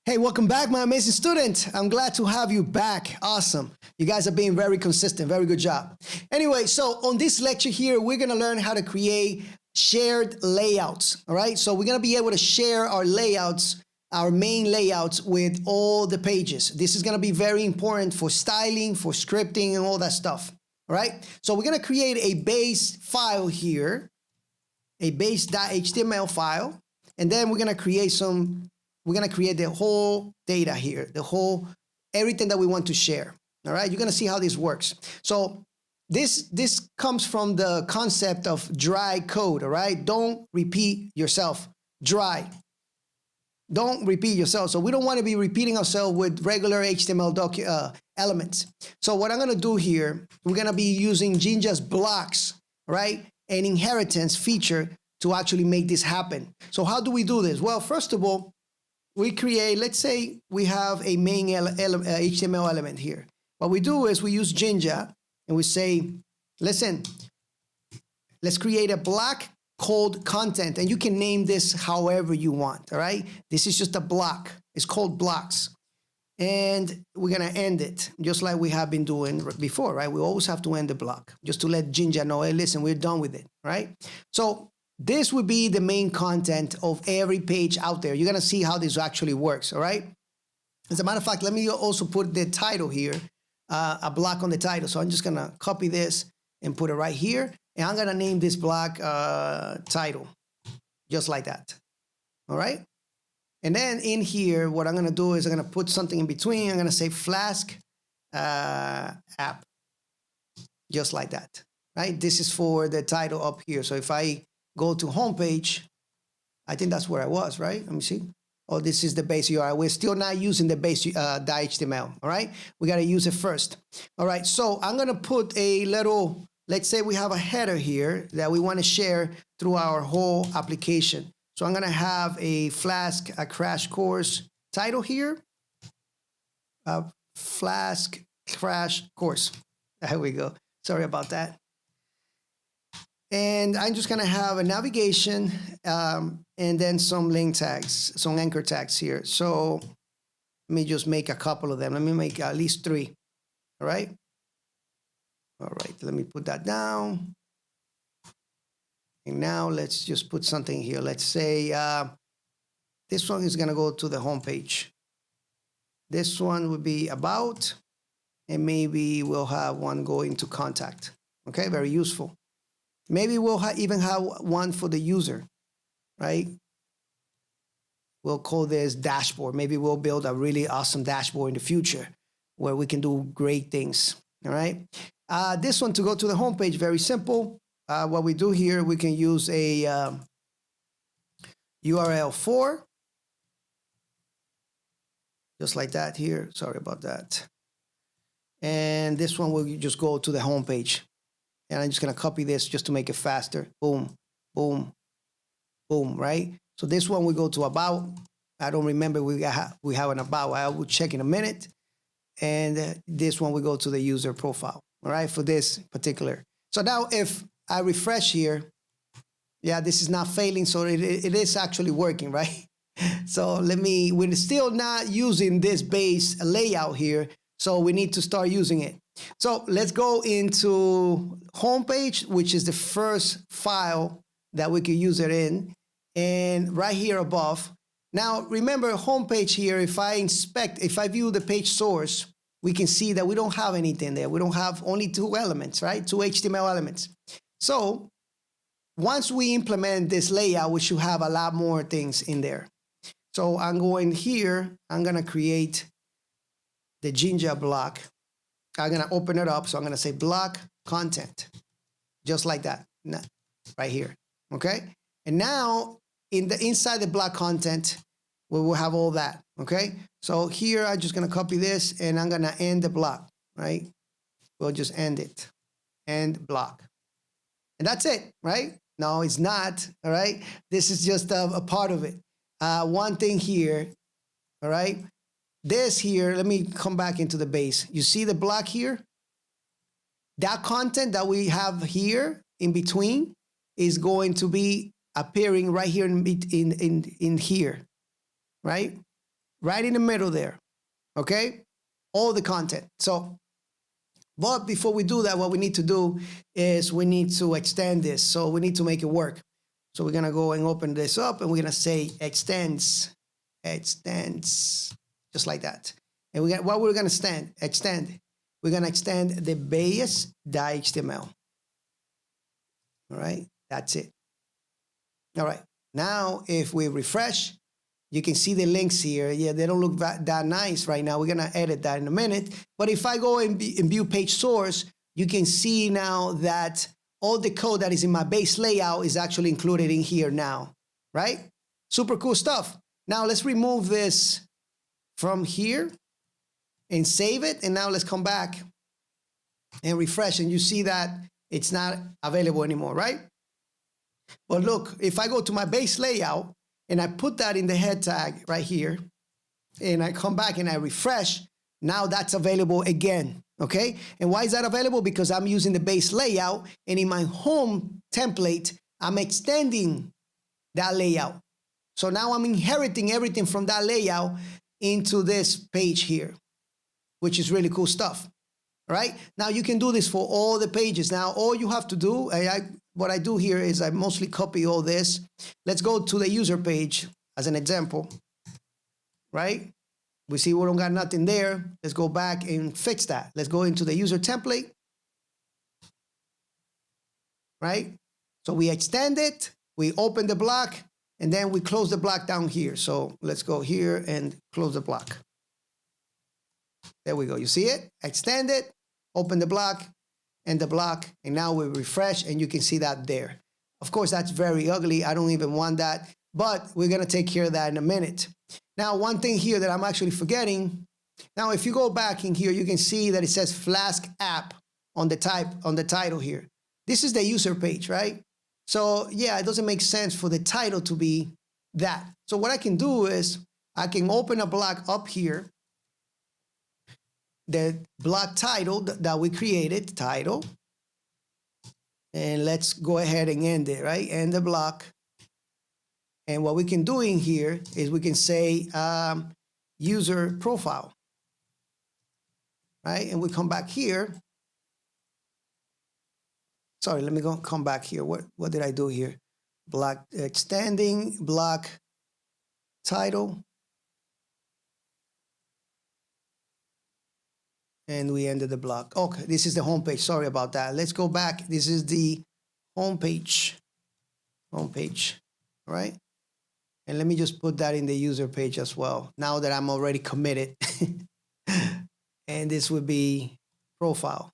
Hey, welcome back, my amazing student. I'm glad to have you back. Awesome. You guys are being very consistent. Very good job. Anyway, so on this lecture here, we're going to learn how to create shared layouts. All right. So we're going to be able to share our layouts, our main layouts with all the pages. This is going to be very important for styling, for scripting, and all that stuff. All right. So we're going to create a base file here, a base.html file, and then we're going to create the whole data here, everything that we want to share. All right, you're gonna see how this works. So this comes from the concept of dry code. All right, don't repeat yourself. Dry. Don't repeat yourself. So we don't want to be repeating ourselves with regular HTML elements. So what I'm gonna do here, we're gonna be using Jinja's blocks, right, an inheritance feature to actually make this happen. So how do we do this? Well, first of all, we create, let's say we have a main HTML element here. What we do is we use Jinja and we say, listen, let's create a block called content, and you can name this however you want, all right? This is just a block. It's called blocks. And we're gonna end it just like we have been doing before, right? We always have to end the block just to let Jinja know, hey, listen, we're done with it, right? So this would be the main content of every page out there. You're gonna see how this actually works, all right? As a matter of fact, let me also put the title here, a block on the title. So I'm just gonna copy this and put it right here. And I'm gonna name this block title, just like that, all right? And then in here, what I'm gonna do is I'm gonna put something in between. I'm gonna say Flask app, just like that, right? This is for the title up here. So if I go to homepage, I think that's where I was, right? Let me see. Oh, this is the base URL. We're still not using the base .html, all right? We got to use it first. All right, so I'm going to put a little, let's say we have a header here that we want to share through our whole application. So I'm going to have a Flask Crash Course title here. Flask Crash Course. There we go. Sorry about that. And I'm just gonna have a navigation and then some link tags, some anchor tags here. So let me just make a couple of them. Let me make at least 3, all right? All right, let me put that down. And now let's just put something here. Let's say this one is gonna go to the home page. This one would be about, and maybe we'll have one going to contact. Okay, very useful. Maybe we'll even have one for the user, right? We'll call this dashboard. Maybe we'll build a really awesome dashboard in the future where we can do great things, all right? This one to go to the homepage, very simple. What we do here, we can use a URL for, just like that here. Sorry about that. And this one will just go to the homepage. And I'm just gonna copy this just to make it faster. Boom, boom, boom, right? So this one we go to about. I don't remember we have an about. I will check in a minute. And this one we go to the user profile, all right, for this particular. So now if I refresh here, yeah, this is not failing, so it is actually working, right? So we're still not using this base layout here, so we need to start using it. So let's go into homepage, which is the first file that we can use it in. And right here above. Now, remember homepage here, if I view the page source, we can see that we don't have anything there. We don't have only 2 elements, right? 2 HTML elements. So once we implement this layout, we should have a lot more things in there. So I'm going here, I'm gonna create the Jinja block. I'm gonna open it up, so I'm gonna say block content, just like that, right here, okay? And now, inside the block content, we will have all that, okay? So here, I'm just gonna copy this, and I'm gonna end the block, right? We'll just end it, end block. And that's it, right? No, it's not, all right? This is just a part of it. One thing here, all right? This here, let me come back into the base. You see the block here? That content that we have here in between is going to be appearing right here in here, right? right in the middle there, okay? All the content. So, but before we do that, what we need to do is we need to extend this. So we need to make it work. So we're gonna go and open this up and we're gonna say extends, just like that. And what we're gonna extend, we're gonna extend the base.html. All right, that's it. All right, now if we refresh, you can see the links here. Yeah, they don't look that nice right now. We're gonna edit that in a minute. But if I go and view page source, you can see now that all the code that is in my base layout is actually included in here now, right? Super cool stuff. Now let's remove this from here and save it. And now let's come back and refresh, and you see that it's not available anymore, right? But look, if I go to my base layout and I put that in the head tag right here, and I come back and I refresh, now that's available again, okay? And why is that available? Because I'm using the base layout, and in my home template, I'm extending that layout. So now I'm inheriting everything from that layout into this page here, which is really cool stuff, right? Now you can do this for all the pages. Now all you have to do, what I do here is I mostly copy all this. Let's go to the user page as an example, right? We see we don't got nothing there. Let's go back and fix that. Let's go into the user template, right? So we extend it, we open the block, and then we close the block down here. So let's go here and close the block. There we go. You see it? Extend it, open the block, and the block, and now we refresh, and you can see that there. Of course, that's very ugly. I don't even want that, but we're gonna take care of that in a minute. Now, one thing here that I'm actually forgetting. Now, if you go back in here, you can see that it says Flask app on the title here. This is the user page, right? So yeah, it doesn't make sense for the title to be that. So what I can do is I can open a block up here, the block title that we created, title, and let's go ahead and end it, right? End the block. And what we can do in here is we can say user profile, right? And we come back here. Sorry, let me come back here. What did I do here? Block extending, block title. And we ended the block. Okay, this is the home page. Sorry about that. Let's go back. This is the home page. Home page, right? And let me just put that in the user page as well, now that I'm already committed. And this would be profile.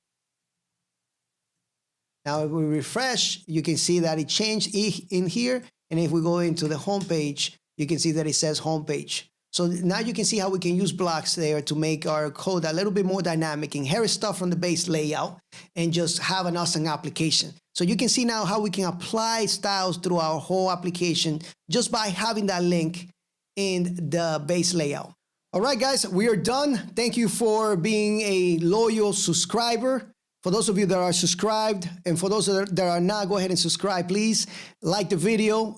Now, if we refresh, you can see that it changed in here. And if we go into the home page, you can see that it says home page. So now you can see how we can use blocks there to make our code a little bit more dynamic, inherit stuff from the base layout, and just have an awesome application. So you can see now how we can apply styles through our whole application just by having that link in the base layout. All right, guys, we are done. Thank you for being a loyal subscriber. For those of you that are subscribed, and for those that are not, go ahead and subscribe, please. Like the video.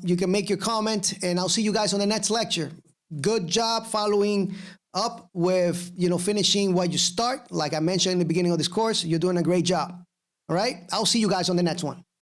You can make your comment, and I'll see you guys on the next lecture. Good job following up with, finishing what you start. Like I mentioned in the beginning of this course, you're doing a great job. All right? I'll see you guys on the next one.